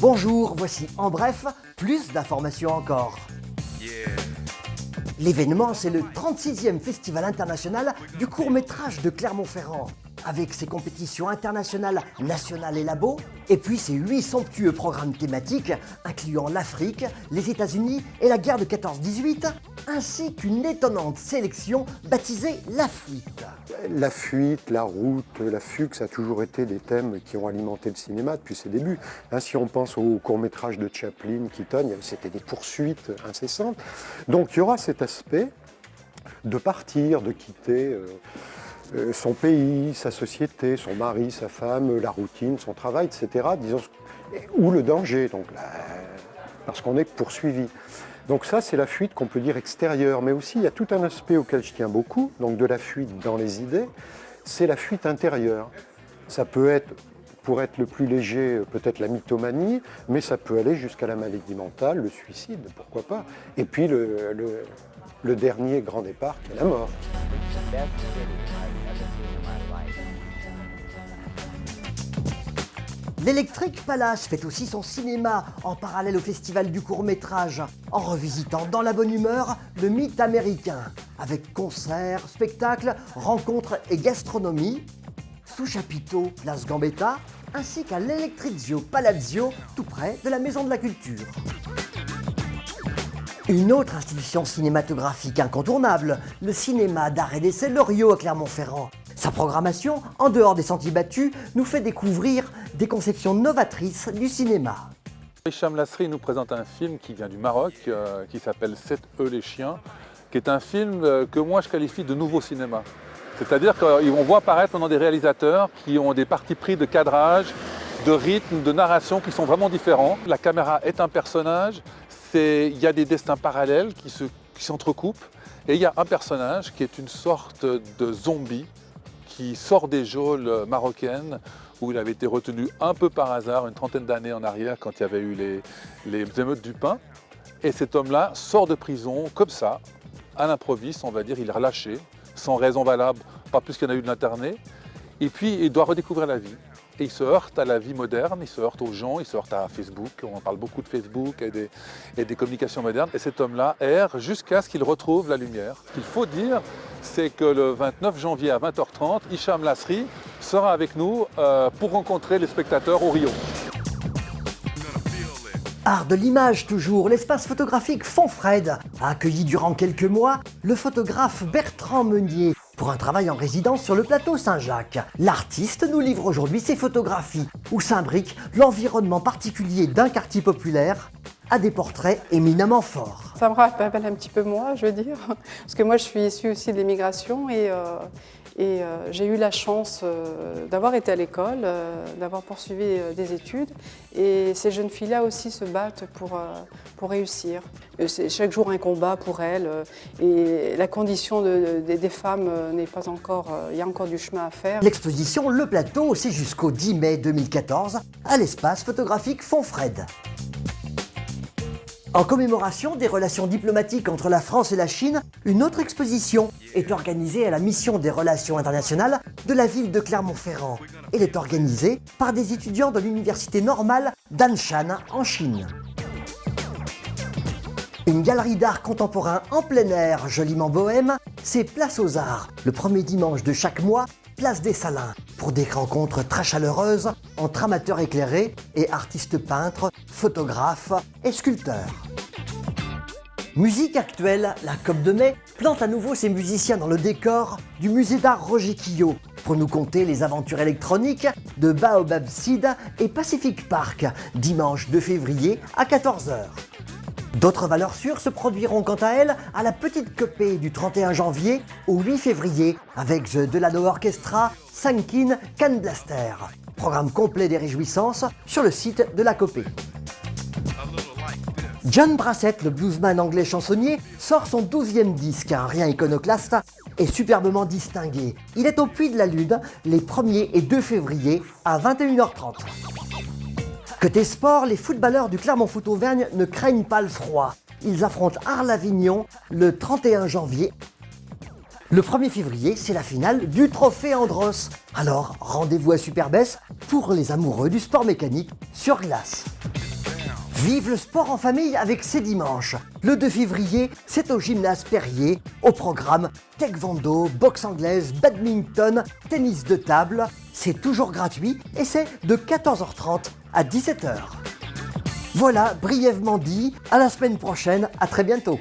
Bonjour, voici en bref plus d'informations encore. L'événement, c'est le 36e Festival international du court-métrage de Clermont-Ferrand, avec ses compétitions internationales, nationales et labos, et puis ses 8 somptueux programmes thématiques, incluant l'Afrique, les États-Unis et la guerre de 14-18, ainsi qu'une étonnante sélection baptisée La Fuite. La fuite, la route, la fugue, ça a toujours été des thèmes qui ont alimenté le cinéma depuis ses débuts. Si on pense au court-métrage de Chaplin, Keaton, c'était des poursuites incessantes. Donc il y aura cet aspect de partir, de quitter son pays, sa société, son mari, sa femme, la routine, son travail, etc. Disons, ou le danger, donc parce qu'on est poursuivi. Donc ça, c'est la fuite qu'on peut dire extérieure, mais aussi il y a tout un aspect auquel je tiens beaucoup, donc de la fuite dans les idées, c'est la fuite intérieure. Ça peut être, pour être le plus léger, peut-être la mythomanie, mais ça peut aller jusqu'à la maladie mentale, le suicide, pourquoi pas. Et puis le dernier grand départ, qui est la mort. L'Electric Palace fait aussi son cinéma en parallèle au festival du court-métrage, en revisitant dans la bonne humeur le mythe américain, avec concerts, spectacles, rencontres et gastronomie, sous chapiteau Place Gambetta, ainsi qu'à l'Electrizio Palazzo, tout près de la Maison de la Culture. Une autre institution cinématographique incontournable, le cinéma d'art et d'essai Loriot à Clermont-Ferrand. Sa programmation, en dehors des sentiers battus, nous fait découvrir des conceptions novatrices du cinéma. Hicham Lasri nous présente un film qui vient du Maroc, qui s'appelle 7 les chiens, qui est un film que moi je qualifie de nouveau cinéma. C'est-à-dire qu'on voit apparaître maintenant des réalisateurs qui ont des partis pris de cadrage, de rythme, de narration qui sont vraiment différents. La caméra est un personnage, il y a des destins parallèles qui s'entrecoupent, et il y a un personnage qui est une sorte de zombie qui sort des geôles marocaines où il avait été retenu un peu par hasard une trentaine d'années en arrière quand il y avait eu les émeutes du pain. Et cet homme-là sort de prison comme ça, à l'improviste, on va dire, il est relâché, sans raison valable, pas plus qu'il y en a eu de l'interné. Et puis il doit redécouvrir la vie. Et il se heurte à la vie moderne, il se heurte aux gens, il se heurte à Facebook, on parle beaucoup de Facebook et des communications modernes. Et cet homme-là erre jusqu'à ce qu'il retrouve la lumière. Ce qu'il faut dire, c'est que le 29 janvier à 20h30, Hicham Lasri sera avec nous pour rencontrer les spectateurs au Rio. Art de l'image toujours, l'espace photographique Fonfred a accueilli durant quelques mois le photographe Bertrand Meunier pour un travail en résidence sur le plateau Saint-Jacques. L'artiste nous livre aujourd'hui ses photographies où s'imbrique l'environnement particulier d'un quartier populaire à des portraits éminemment forts. Ça me rappelle un petit peu moi, je veux dire, parce que moi je suis issue aussi de l'immigration et j'ai eu la chance d'avoir été à l'école, d'avoir poursuivi des études. Et ces jeunes filles-là aussi se battent pour réussir. C'est chaque jour un combat pour elles. Et la condition des femmes n'est pas encore... il y a encore du chemin à faire. L'exposition Le Plateau, c'est jusqu'au 10 mai 2014 à l'espace photographique Fonfred. En commémoration des relations diplomatiques entre la France et la Chine, une autre exposition est organisée à la mission des relations internationales de la ville de Clermont-Ferrand. Elle est organisée par des étudiants de l'université normale d'Anshan en Chine. Une galerie d'art contemporain en plein air, joliment bohème, c'est Place aux Arts, le premier dimanche de chaque mois, Place des Salins, pour des rencontres très chaleureuses entre amateurs éclairés et artistes peintres, photographes et sculpteurs. Musique actuelle, la COP de mai plante à nouveau ses musiciens dans le décor du musée d'art Roger Quillot pour nous conter les aventures électroniques de Baobab Seed et Pacific Park, dimanche 2 février à 14h. D'autres valeurs sûres se produiront quant à elles à la Petite Copée du 31 janvier au 8 février avec The Delano Orchestra, Sankin, Can Blaster. Programme complet des réjouissances sur le site de la Copée. John Brassett, le bluesman anglais chansonnier, sort son 12e disque, un rien iconoclaste et superbement distingué. Il est au Puy de la Lune les 1er et 2 février à 21h30. Côté sport, les footballeurs du Clermont Foot Auvergne ne craignent pas le froid. Ils affrontent Arles-Avignon le 31 janvier. Le 1er février, c'est la finale du Trophée Andros. Alors, rendez-vous à Superbès pour les amoureux du sport mécanique sur glace. Vive le sport en famille avec C'est Dimanche. Le 2 février, c'est au gymnase Perrier. Au programme, taekwondo, boxe anglaise, badminton, tennis de table. C'est toujours gratuit et c'est de 14h30 à 17h. Voilà, brièvement dit, à la semaine prochaine, à très bientôt.